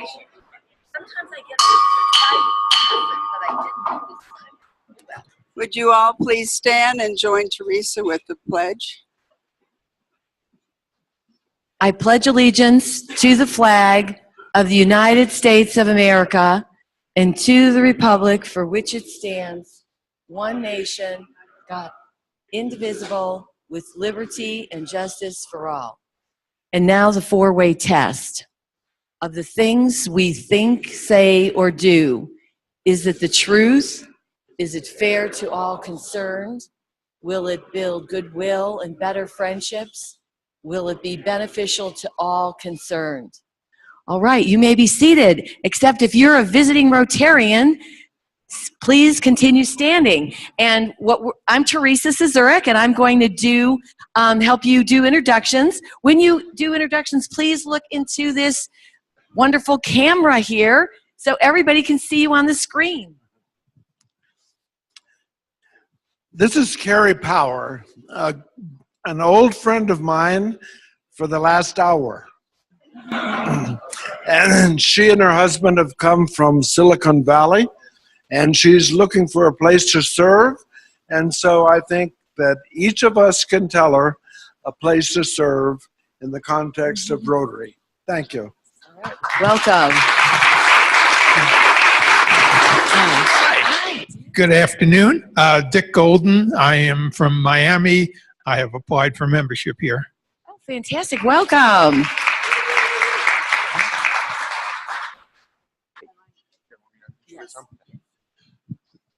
Sometimes I get a but I didn't do this time. Would you all please stand and join Teresa with the pledge? I pledge allegiance to the flag of the United States of America and to the republic for which it stands, one nation, God, indivisible, with liberty and justice for all. And now the four-way test. Of the things we think, say, or do, is it the truth? Is it fair to all concerned? Will it build goodwill and better friendships? Will it be beneficial to all concerned? All right, you may be seated, except if you're a visiting Rotarian, please continue standing. And I'm Teresa Cizurek, and I'm going to help you do introductions. When you do introductions, please look into this wonderful camera here so everybody can see you on the screen. This is Carrie Power, an old friend of mine for the last hour. And she and her husband have come from Silicon Valley, and she's looking for a place to serve. And so I think that each of us can tell her a place to serve in the context of Rotary. Thank you. Welcome. Good afternoon. Dick Golden. I am from Miami. I have applied for membership here. Oh, fantastic. Welcome.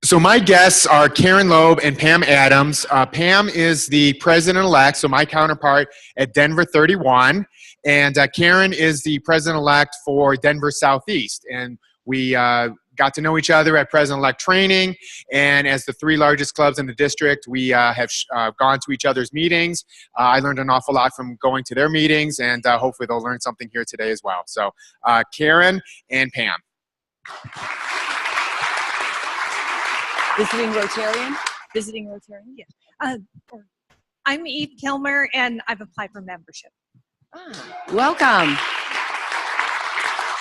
So my guests are Karen Loeb and Pam Adams. Pam is the president-elect, so my counterpart at Denver 31. And Karen is the president-elect for Denver Southeast. And we got to know each other at president-elect training. And as the three largest clubs in the district, we have gone to each other's meetings. I learned an awful lot from going to their meetings, and hopefully they'll learn something here today as well. So Karen and Pam. Visiting Rotarian? Visiting Rotarian? Yeah. I'm Eve Kilmer, and I've applied for membership. Welcome.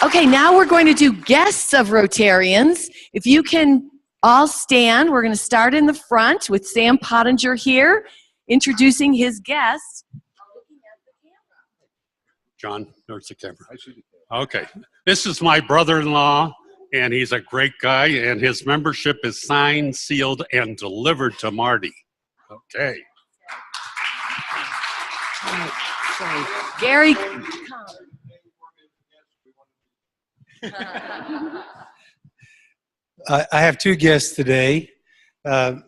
Okay, now we're going to do guests of Rotarians. If you can all stand, we're going to start in the front with Sam Pottinger here, introducing his guest. John, there's the camera. Okay, this is my brother-in-law, and he's a great guy, and his membership is signed, sealed, and delivered to Marty. Okay. Gary. I have two guests today.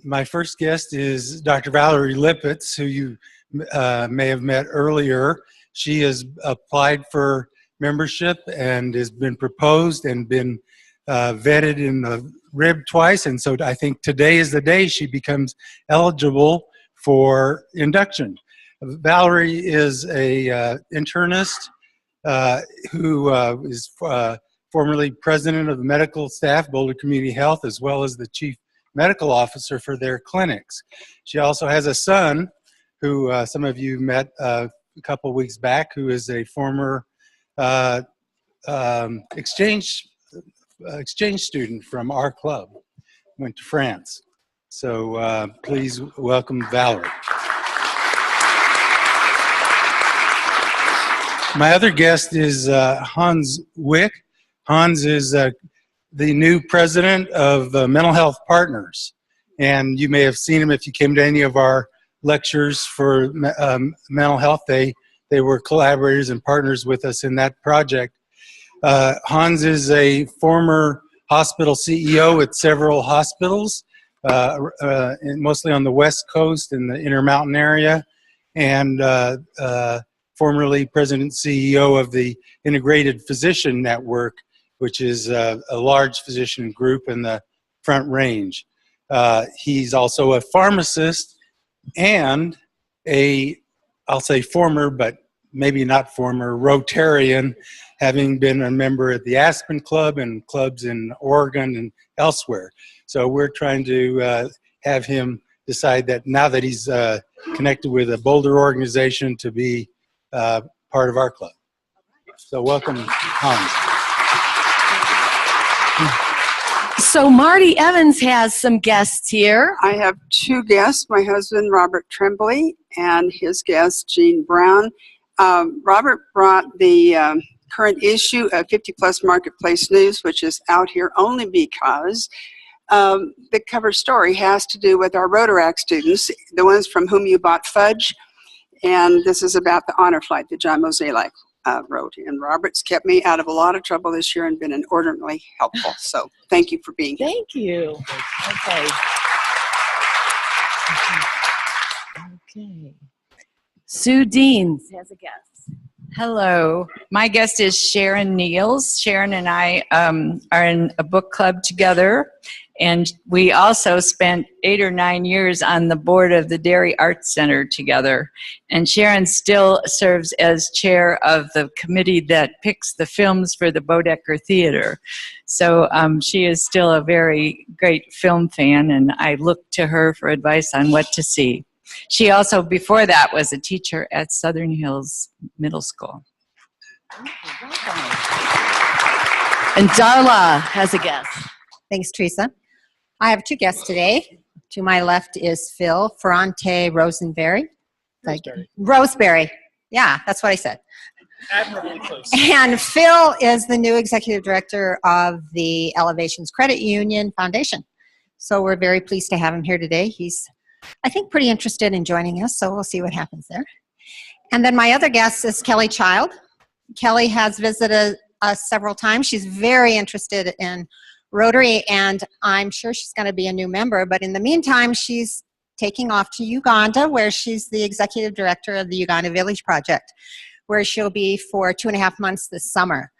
My first guest is Dr. Valerie Lippitz, who you may have met earlier. She has applied for membership and has been proposed and been vetted in the rib twice, and so I think today is the day she becomes eligible for induction. Valerie is a internist who is formerly president of the medical staff, Boulder Community Health, as well as the chief medical officer for their clinics. She also has a son who some of you met a couple weeks back, who is a former exchange student from our club, went to France. So please welcome Valerie. My other guest is Hans Wick. Hans is the new president of Mental Health Partners. And you may have seen him if you came to any of our lectures for mental health. They were collaborators and partners with us in that project. Hans is a former hospital CEO at several hospitals, mostly on the West Coast in the Intermountain area, and formerly president CEO of the Integrated Physician Network, which is a large physician group in the Front Range. He's also a pharmacist and I'll say former, but maybe not former, Rotarian, having been a member at the Aspen Club and clubs in Oregon and elsewhere. So we're trying to have him decide that now that he's connected with a Boulder organization to be part of our club. So welcome, Hans. So Marty Evans has some guests here. I have two guests, my husband, Robert Tremblay, and his guest, Jean Brown. Robert brought the current issue of 50 Plus Marketplace News, which is out here only because the cover story has to do with our Rotaract students, the ones from whom you bought fudge. And this is about the honor flight that John Mozeliak wrote. And Robert's kept me out of a lot of trouble this year and been inordinately helpful. So thank you for being here. Thank you. Okay. Okay. Sue Deans has a guest. Hello, my guest is Sharon Niels. Sharon and I are in a book club together, and we also spent 8 or 9 years on the board of the Dairy Arts Center together. And Sharon still serves as chair of the committee that picks the films for the Bodecker Theater. So she is still a very great film fan, and I look to her for advice on what to see. She also, before that, was a teacher at Southern Hills Middle School. And Darla has a guest. Thanks, Teresa. I have two guests today. To my left is Phil Ferrante Rosenberry. Roseberry. Yeah, that's what I said. Admirably close. And Phil is the new executive director of the Elevations Credit Union Foundation. So we're very pleased to have him here today. He's, I think, pretty interested in joining us, so we'll see what happens there. And then my other guest is Kelly Child. Kelly has visited us several times. She's very interested in Rotary, and I'm sure she's going to be a new member. But in the meantime, she's taking off to Uganda, where she's the executive director of the Uganda Village Project, where she'll be for 2.5 months this summer.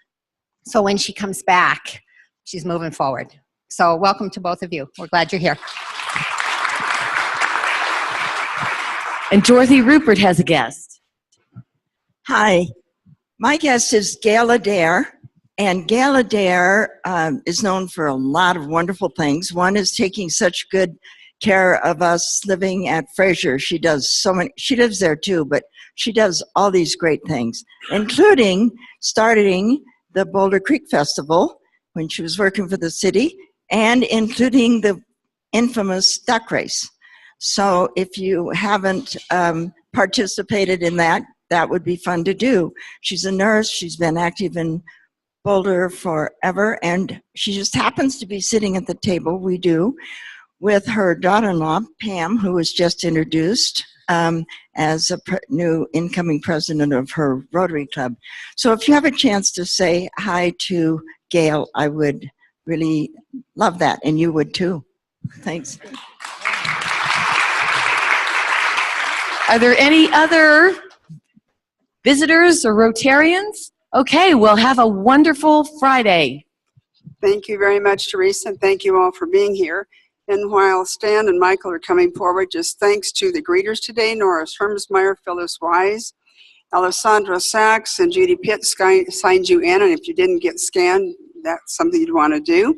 So when she comes back, she's moving forward. So welcome to both of you. We're glad you're here. And Dorothy Rupert has a guest. Hi, my guest is Gail Adair, and Gail Adair is known for a lot of wonderful things. One is taking such good care of us living at Fraser. She does so many, she lives there too, but she does all these great things, including starting the Boulder Creek Festival when she was working for the city, and including the infamous duck race. So if you haven't participated in that, that would be fun to do. She's a nurse. She's been active in Boulder forever, and she just happens to be sitting at the table, we do, with her daughter-in-law, Pam, who was just introduced as a new incoming president of her Rotary Club. So if you have a chance to say hi to Gail, I would really love that, and you would too. Thanks. Are there any other visitors or Rotarians? Okay, we'll have a wonderful Friday. Thank you very much, Teresa, and thank you all for being here. And while Stan and Michael are coming forward, just thanks to the greeters today, Norris Hermsmeyer, Phyllis Wise, Alessandra Sachs, and Judy Pitt signed you in, and if you didn't get scanned, that's something you'd want to do.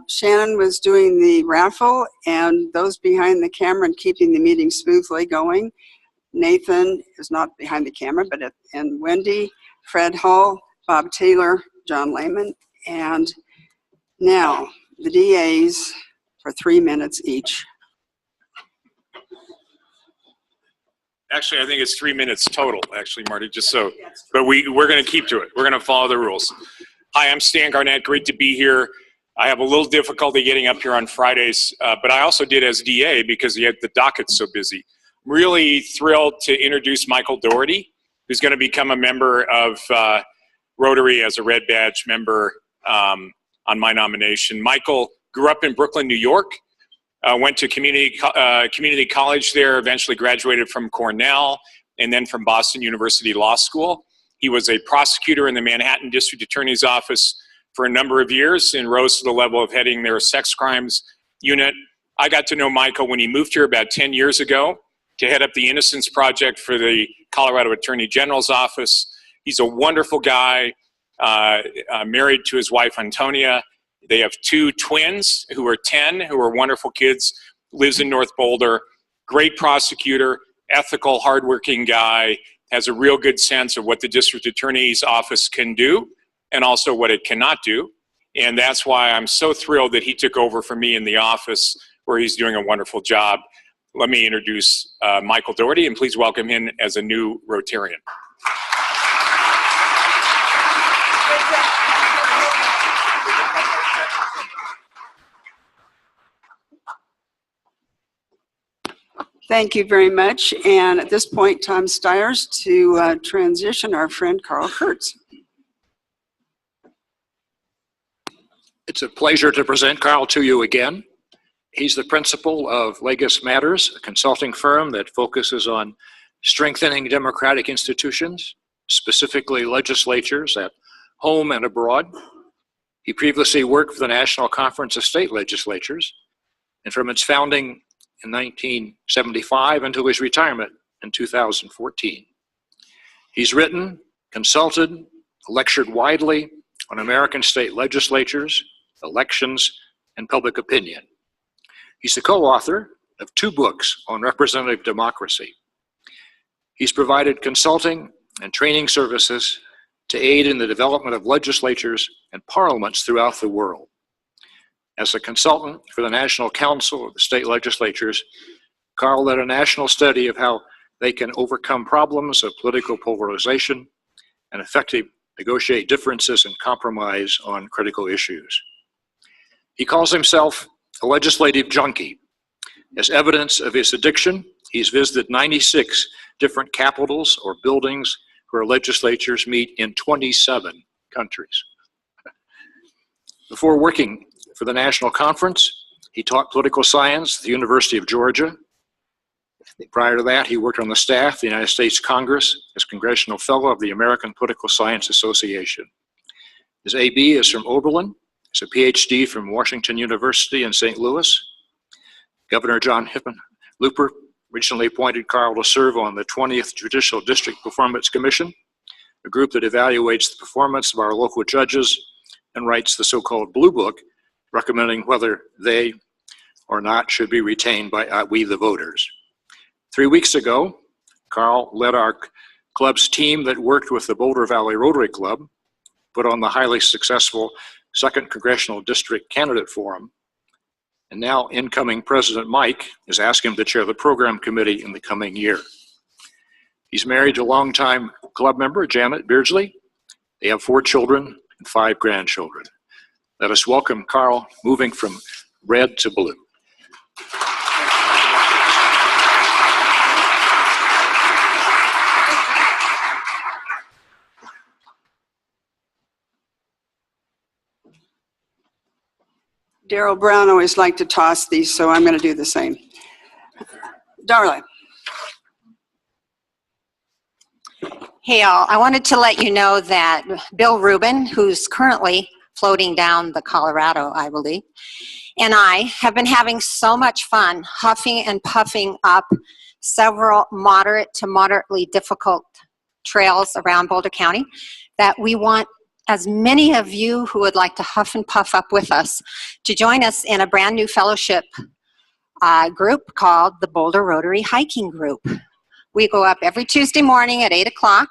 Shannon was doing the raffle, and those behind the camera and keeping the meeting smoothly going. Nathan is not behind the camera, and Wendy, Fred Hall, Bob Taylor, John Lehman, and now the DAs for 3 minutes each. Actually, I think it's 3 minutes total, actually, Marty, just so, but we're going to keep to it. We're going to follow the rules. Hi, I'm Stan Garnett. Great to be here. I have a little difficulty getting up here on Fridays, but I also did as DA because the docket's so busy. I'm really thrilled to introduce Michael Dougherty, who's going to become a member of Rotary as a Red Badge member on my nomination. Michael grew up in Brooklyn, New York, went to community college there, eventually graduated from Cornell, and then from Boston University Law School. He was a prosecutor in the Manhattan District Attorney's Office for a number of years and rose to the level of heading their sex crimes unit. I got to know Michael when he moved here about 10 years ago to head up the Innocence Project for the Colorado Attorney General's office. He's a wonderful guy, married to his wife, Antonia. They have 2 twins who are 10, who are wonderful kids, lives in North Boulder, great prosecutor, ethical, hardworking guy, has a real good sense of what the district attorney's office can do and also what it cannot do. And that's why I'm so thrilled that he took over for me in the office, where he's doing a wonderful job. Let me introduce Michael Dougherty, and please welcome him as a new Rotarian. Thank you very much. And at this point, Tom Stiers to transition our friend Carl Kurtz. It's a pleasure to present Carl to you again. He's the principal of Legis Matters, a consulting firm that focuses on strengthening democratic institutions, specifically legislatures at home and abroad. He previously worked for the National Conference of State Legislatures, and from its founding in 1975 until his retirement in 2014. He's written, consulted, lectured widely on American state legislatures, elections, and public opinion. He's the co-author of 2 books on representative democracy. He's provided consulting and training services to aid in the development of legislatures and parliaments throughout the world. As a consultant for the National Council of the State Legislatures, Carl led a national study of how they can overcome problems of political polarization and effectively negotiate differences and compromise on critical issues. He calls himself a legislative junkie. As evidence of his addiction, he's visited 96 different capitals or buildings where legislatures meet in 27 countries. Before working for the National Conference, he taught political science at the University of Georgia. Prior to that, he worked on the staff of the United States Congress as Congressional Fellow of the American Political Science Association. His AB is from Oberlin. He's a PhD from Washington University in St. Louis. Governor John Hickenlooper recently appointed Carl to serve on the 20th Judicial District Performance Commission, a group that evaluates the performance of our local judges and writes the so-called Blue Book, recommending whether they or not should be retained by we the voters. 3 weeks ago, Carl led our club's team that worked with the Boulder Valley Rotary Club, put on the highly successful 2nd Congressional District Candidate Forum, and now incoming President Mike has asked him to chair the program committee in the coming year. He's married to longtime club member Janet Beardsley. They have 4 children and 5 grandchildren. Let us welcome Carl, moving from red to blue. Daryl Brown always liked to toss these, so I'm going to do the same. Darla. Hey all, I wanted to let you know that Bill Rubin, who's currently floating down the Colorado, I believe, and I have been having so much fun huffing and puffing up several moderate to moderately difficult trails around Boulder County that we want as many of you who would like to huff and puff up with us to join us in a brand new fellowship group called the Boulder Rotary Hiking Group. We go up every Tuesday morning at 8 o'clock,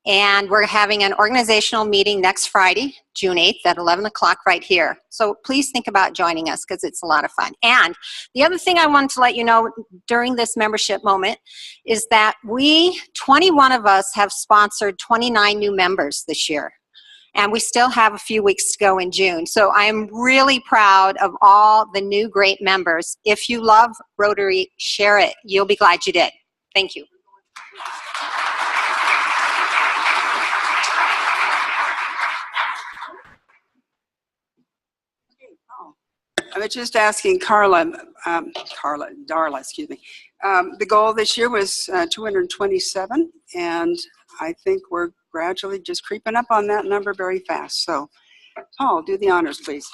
and we're having an organizational meeting next Friday, June 8th at 11 o'clock right here. So please think about joining us because it's a lot of fun. And the other thing I wanted to let you know during this membership moment is that 21 of us have sponsored 29 new members this year. And we still have a few weeks to go in June. So I'm really proud of all the new great members. If you love Rotary, share it. You'll be glad you did. Thank you. I was just asking Darla, excuse me. The goal this year was 227, and I think we're gradually just creeping up on that number very fast. So, Paul, do the honors, please.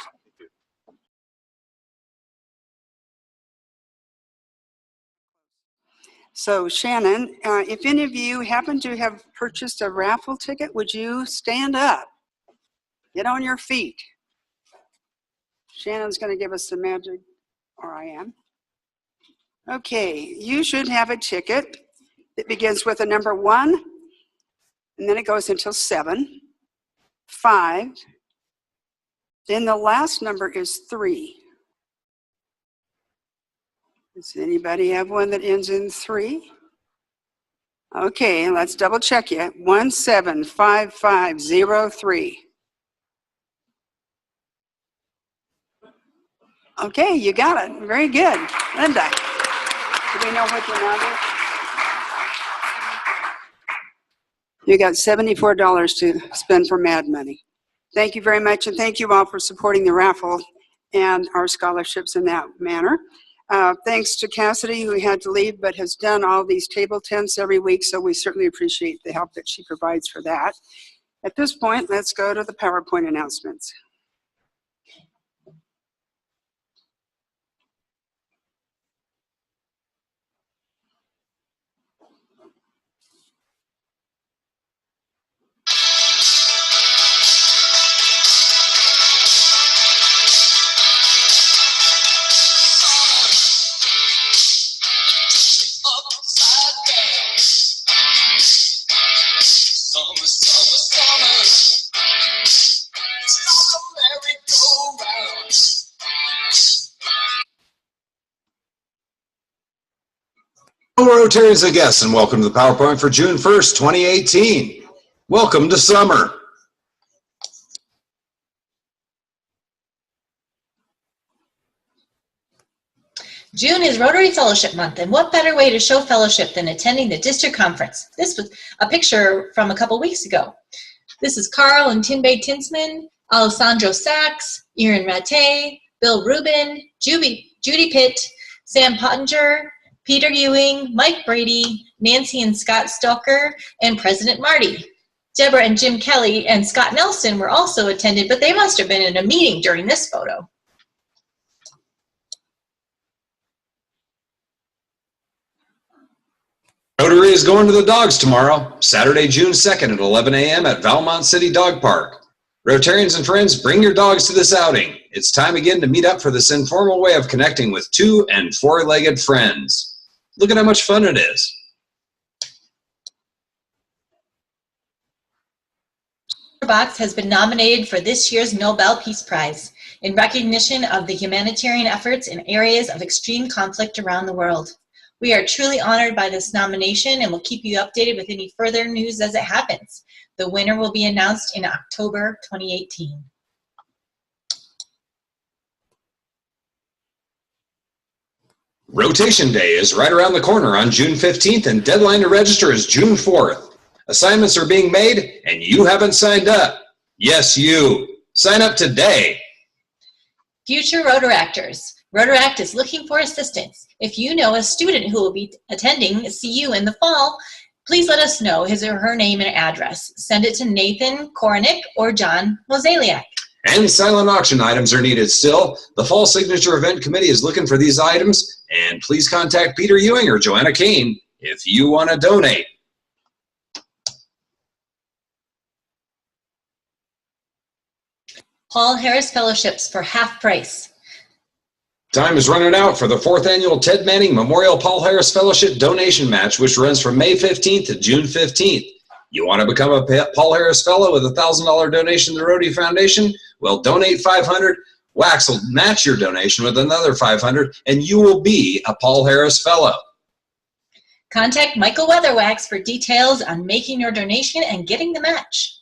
So, Shannon, if any of you happen to have purchased a raffle ticket, would you stand up? Get on your feet. Shannon's going to give us the magic, or I am. Okay, you should have a ticket that begins with a number 1, and then it goes until 7, 5, Then the last number is 3. Does anybody have one that ends in 3? Okay, let's double check you. 175503. Okay, you got it. Very good. Linda, do we know what your number is? You got $74 to spend for Mad Money. Thank you very much, and thank you all for supporting the raffle and our scholarships in that manner. Thanks to Cassidy, who had to leave but has done all these table tents every week, so we certainly appreciate the help that she provides for that. At this point, let's go to the PowerPoint announcements. Hello, Rotarians and guests, and welcome to the PowerPoint for June 1st, 2018. Welcome to summer. June is Rotary Fellowship Month, and what better way to show fellowship than attending the district conference? This was a picture from a couple weeks ago. This is Carl and Tinbay Tinsman, Alessandro Sachs, Erin Rattay, Bill Rubin, Judy Pitt, Sam Pottinger, Peter Ewing, Mike Brady, Nancy and Scott Stoker, and President Marty. Deborah and Jim Kelly and Scott Nelson were also attended, but they must have been in a meeting during this photo. Rotary is going to the dogs tomorrow, Saturday, June 2nd at 11 a.m. at Valmont City Dog Park. Rotarians and friends, bring your dogs to this outing. It's time again to meet up for this informal way of connecting with 2- and 4-legged friends. Look at how much fun it is. Box has been nominated for this year's Nobel Peace Prize in recognition of the humanitarian efforts in areas of extreme conflict around the world. We are truly honored by this nomination and will keep you updated with any further news as it happens. The winner will be announced in October 2018. Rotation Day is right around the corner on June 15th, and deadline to register is June 4th. Assignments are being made, and you haven't signed up. Yes, you. Sign up today. Future Rotaractors. Rotaract is looking for assistance. If you know a student who will be attending CU in the fall, please let us know his or her name and address. Send it to Nathan Koronick or John Mozeliak. And silent auction items are needed still. The Fall Signature Event Committee is looking for these items, and please contact Peter Ewing or Joanna Kane if you want to donate. Palhares Fellowships for half price. Time is running out for the 4th annual Ted Manning Memorial Palhares Fellowship donation match, which runs from May 15th to June 15th. You want to become a Palhares Fellow with a $1,000 donation to the Rotary Foundation? Well, donate $500. Wax will match your donation with another $500, and you will be a Palhares Fellow. Contact Michael Weatherwax for details on making your donation and getting the match.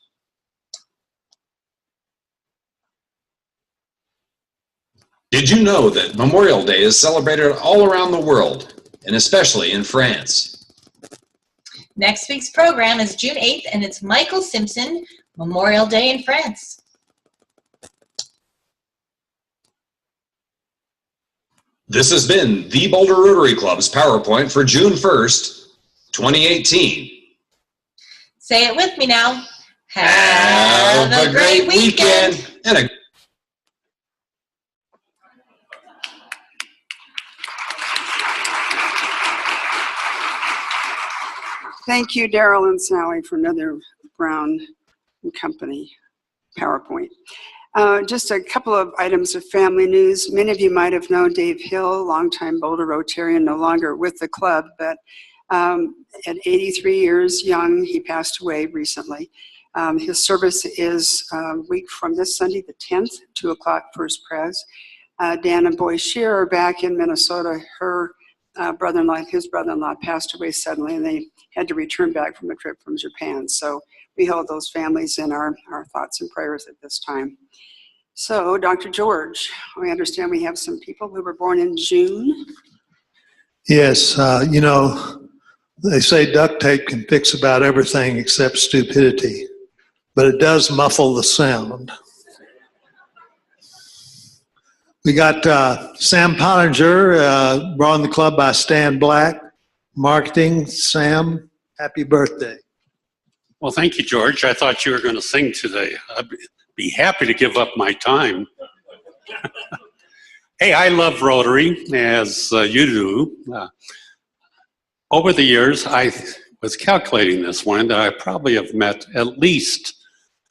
Did you know that Memorial Day is celebrated all around the world, and especially in France? Next week's program is June 8th, and it's Michael Simpson, Memorial Day in France. This has been the Boulder Rotary Club's PowerPoint for June 1st, 2018. Say it with me now. Have a great weekend. And a Thank you, Daryl and Sally, for another Brown & Company PowerPoint. Just a couple of items of family news. Many of you might have known Dave Hill, longtime Boulder Rotarian, no longer with the club, but at 83 years young, he passed away recently. His service is a week from this Sunday, the 10th, 2 o'clock, first pres. Dan and Boy Shear are back in Minnesota. His brother-in-law passed away suddenly, and they had to return back from a trip from Japan. So we hold those families in our thoughts and prayers at this time. So, Dr. George, we understand we have some people who were born in June. Yes, they say duct tape can fix about everything except stupidity, but it does muffle the sound. We got Sam Pottinger, brought in the club by Stan Black. Marketing, Sam, happy birthday. Well, thank you, George. I thought you were going to sing today. I'd be happy to give up my time. Hey, I love Rotary, as you do. Over the years, I was calculating this one, that I probably have met at least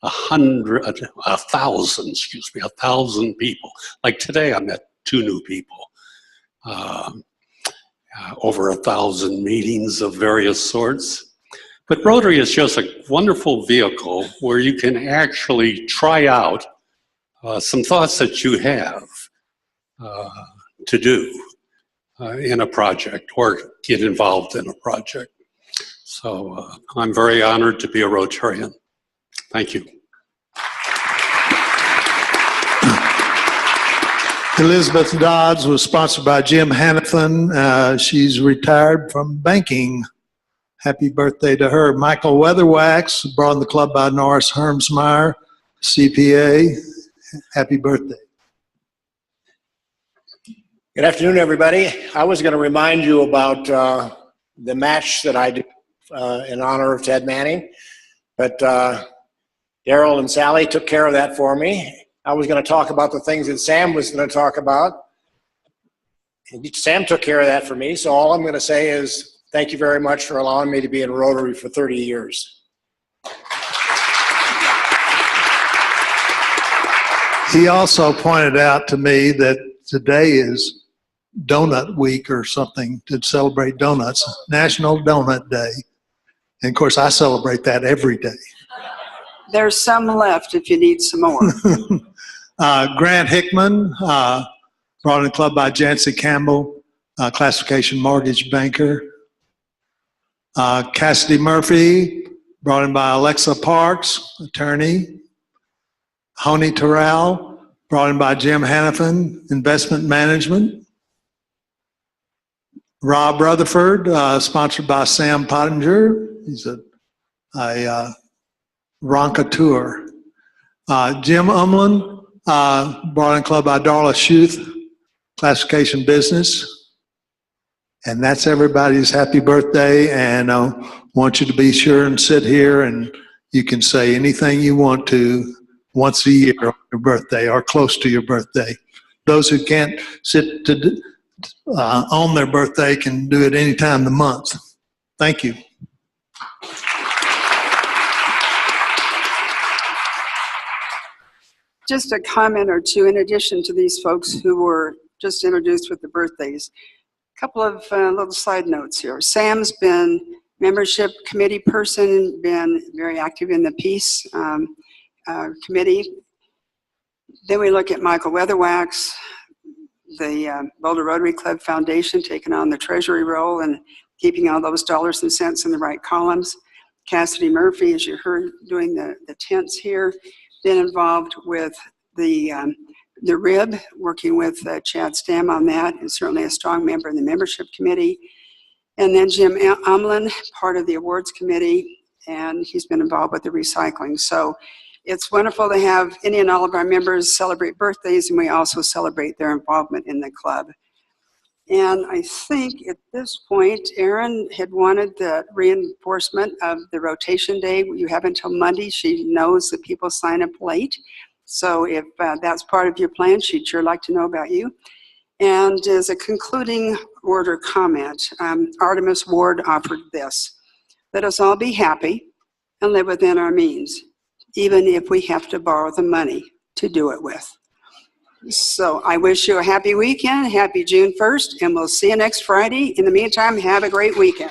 1,000 people. Like today, I met 2 new people. Over 1,000 meetings of various sorts. But Rotary is just a wonderful vehicle where you can actually try out some thoughts that you have to do in a project or get involved in a project. So I'm very honored to be a Rotarian. Thank you. Elizabeth Dodds was sponsored by Jim Hannafin. She's retired from banking. Happy birthday to her. Michael Weatherwax, brought in the club by Norris Hermsmeyer, CPA. Happy birthday. Good afternoon, everybody. I was going to remind you about the match that I did in honor of Ted Manning, but Daryl and Sally took care of that for me. I was going to talk about the things that Sam was going to talk about. And Sam took care of that for me, so all I'm going to say is thank you very much for allowing me to be in Rotary for 30 years. He also pointed out to me that today is Donut Week or something to celebrate donuts, National Donut Day. And of course, I celebrate that every day. There's some left if you need some more. Grant Hickman, brought in the club by Jancy Campbell, classification mortgage banker. Cassidy Murphy, brought in by Alexa Parks, attorney. Honey Terrell, brought in by Jim Hannafin, investment management. Rob Rutherford, sponsored by Sam Pottinger. He's a Roncateur. Jim Umlin, brought in club by Darla Schuth, classification business. And that's everybody's happy birthday. And I want you to be sure and sit here and you can say anything you want to once a year on your birthday or close to your birthday. Those who can't sit on their birthday can do it any time of the month. Thank you. Just a comment or two in addition to these folks who were just introduced with the birthdays. A couple of little side notes here. Sam's been membership committee person, been very active in the peace committee. Then we look at Michael Weatherwax, the Boulder Rotary Club Foundation, taking on the treasury role and keeping all those dollars and cents in the right columns. Cassidy Murphy, as you heard, doing the tents here. Been involved with the RIB, working with Chad Stam on that, and certainly a strong member in the membership committee. And then Jim Umlin, part of the awards committee, and he's been involved with the recycling. So it's wonderful to have any and all of our members celebrate birthdays, and we also celebrate their involvement in the club. And I think at this point, Erin had wanted the reinforcement of the rotation day. You have until Monday. She knows that people sign up late. So if that's part of your plan, she'd sure like to know about you. And as a concluding word or comment, Artemis Ward offered this: let us all be happy and live within our means, even if we have to borrow the money to do it with. So I wish you a happy weekend, happy June 1st, and we'll see you next Friday. In the meantime, have a great weekend.